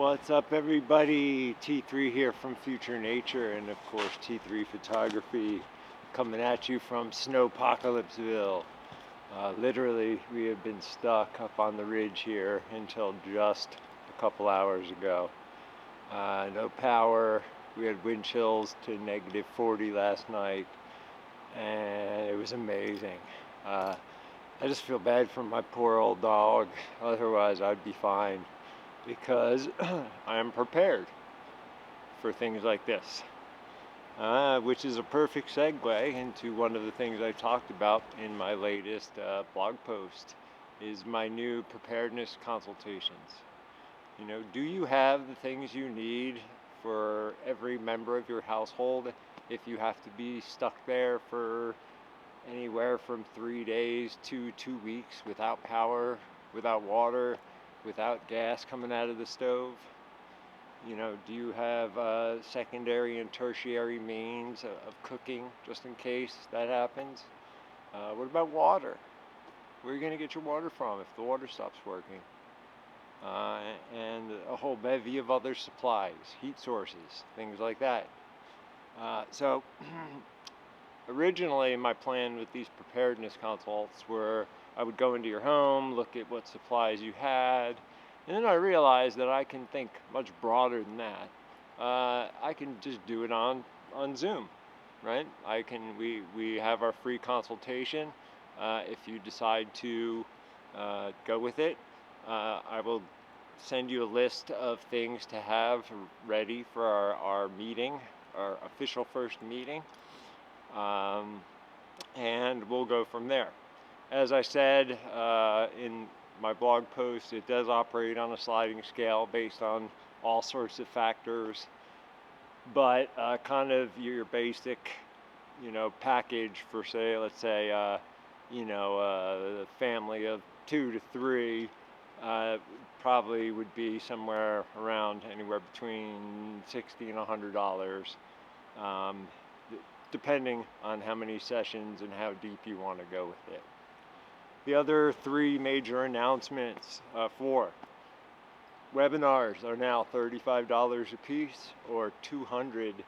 What's up, everybody? T3 here from Future Nature, and of course, T3 Photography coming at you from Snowpocalypseville. Literally, we have been stuck up on the ridge here until just a couple hours ago. No power. We had wind chills to -40 last night, and it was amazing. I just feel bad for my poor old dog. Otherwise, I'd be fine, because I am prepared for things like this, which is a perfect segue into one of the things I talked about in my latest blog post, is my new preparedness consultations. Do you have the things you need for every member of your household if you have to be stuck there for anywhere from 3 days to 2 weeks without power, without water, without gas coming out of the stove? Do you have secondary and tertiary means of cooking just in case that happens? What about water? Where are you going to get your water from if the water stops working? And a whole bevy of other supplies, heat sources, things like that. So originally my plan with these preparedness consults were I would go into your home, look at what supplies you had, and then I realized that I can think much broader than that. I can just do it on Zoom, right? We have our free consultation. If you decide to go with it, I will send you a list of things to have ready for our meeting, our official first meeting, and we'll go from there. As I said in my blog post, it does operate on a sliding scale based on all sorts of factors, but kind of your basic, package for, say, let's say, a family of 2 to 3 probably would be somewhere around anywhere between $60 and $100, depending on how many sessions and how deep you want to go with it. The other 3 major announcements: 4 webinars are now $35 a piece, or $200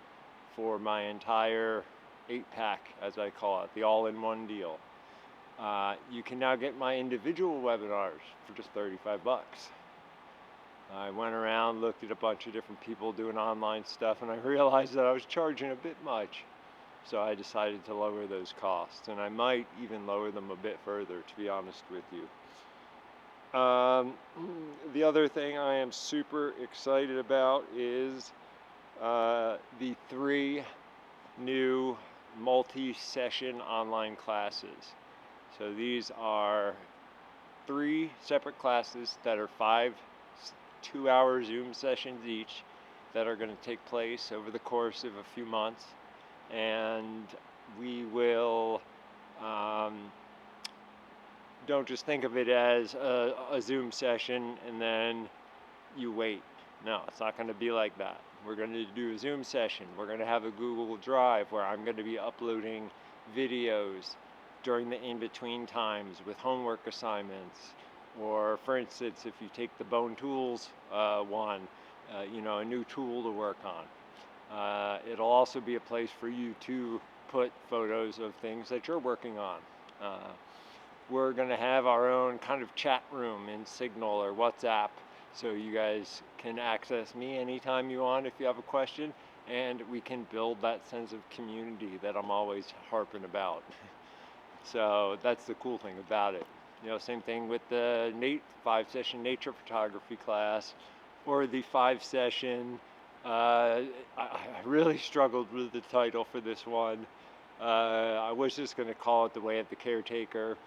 for my entire 8-pack, as I call it, the all-in-one deal. You can now get my individual webinars for just $35. I went around, looked at a bunch of different people doing online stuff, and I realized that I was charging a bit much. So I decided to lower those costs, and I might even lower them a bit further, to be honest with you. The other thing I am super excited about is the 3 new multi-session online classes. So these are 3 separate classes that are 5 2-hour Zoom sessions each that are going to take place over the course of a few months. And we will, don't just think of it as a Zoom session and then you wait. No, it's not going to be like that. We're going to do a Zoom session. We're going to have a Google Drive where I'm going to be uploading videos during the in-between times with homework assignments. Or, for instance, if you take the Bone Tools one, a new tool to work on. It'll also be a place for you to put photos of things that you're working on. We're going to have our own kind of chat room in Signal or WhatsApp, so you guys can access me anytime you want if you have a question, and we can build that sense of community that I'm always harping about. So that's the cool thing about it. Same thing with the 5-session nature photography class, or the 5-session. I really struggled with the title for this one. I was just going to call it The Way of the Caretaker,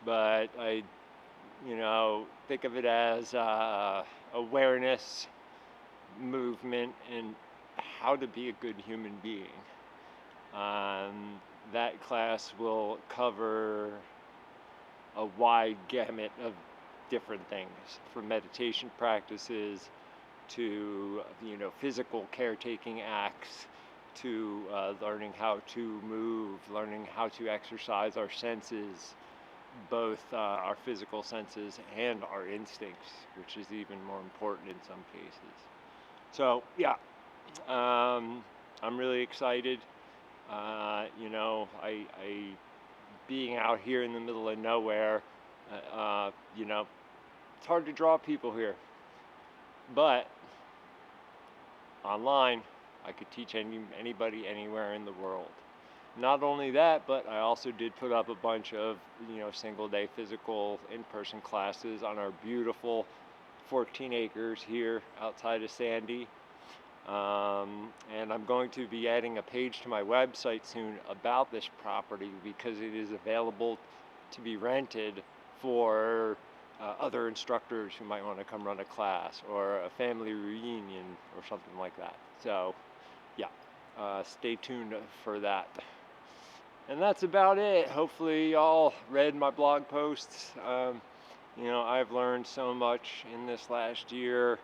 but I, think of it as awareness, movement, and how to be a good human being. That class will cover a wide gamut of different things, from meditation practices to physical caretaking acts, to learning how to move, learning how to exercise our senses, both our physical senses and our instincts, which is even more important in some cases. So yeah, I'm really excited. I being out here in the middle of nowhere, it's hard to draw people here, but online, I could teach anybody anywhere in the world. Not only that, but I also did put up a bunch of, single-day physical in-person classes on our beautiful 14 acres here outside of Sandy. And I'm going to be adding a page to my website soon about this property because it is available to be rented for other instructors who might want to come run a class or a family reunion or something like that. So yeah, stay tuned for that. And that's about it. Hopefully y'all read my blog posts. I've learned so much in this last year,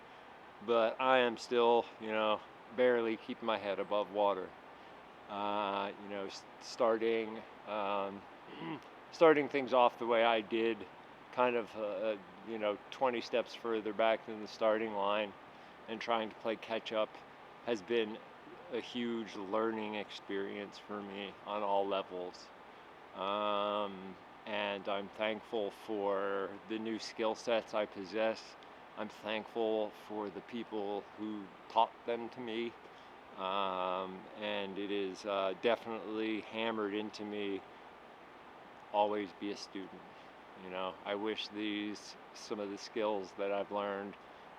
but I am still, barely keeping my head above water. Starting starting things off the way I did, kind of 20 steps further back than the starting line, and trying to play catch up has been a huge learning experience for me on all levels. And I'm thankful for the new skill sets I possess. I'm thankful for the people who taught them to me. And it is definitely hammered into me, always be a student. I wish some of the skills that I've learned,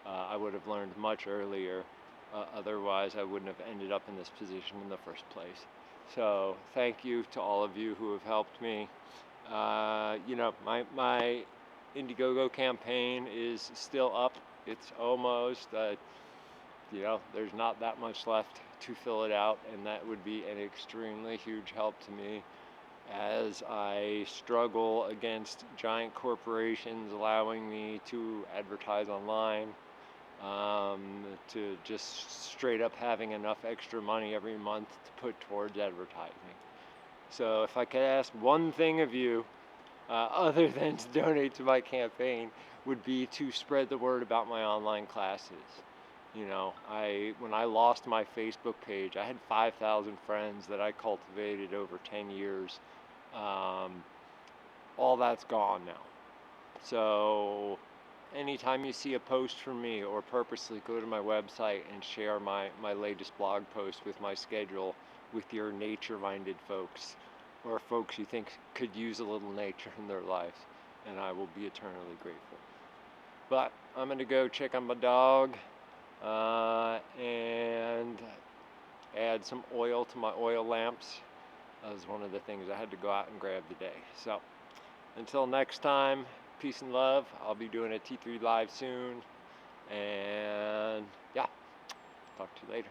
I would have learned much earlier. Otherwise, I wouldn't have ended up in this position in the first place. So thank you to all of you who have helped me. My Indiegogo campaign is still up. It's almost, there's not that much left to fill it out, and that would be an extremely huge help to me as I struggle against giant corporations allowing me to advertise online, to just straight up having enough extra money every month to put towards advertising. So if I could ask one thing of you, other than to donate to my campaign, would be to spread the word about my online classes. When I lost my Facebook page, I had 5,000 friends that I cultivated over 10 years. All that's gone now. So anytime you see a post from me, or purposely go to my website and share my latest blog post with my schedule with your nature-minded folks, or folks you think could use a little nature in their lives, and I will be eternally grateful. But I'm going to go check on my dog and add some oil to my oil lamps. That was one of the things I had to go out and grab today. So until next time, peace and love. I'll be doing a T3 live soon, and yeah, talk to you later.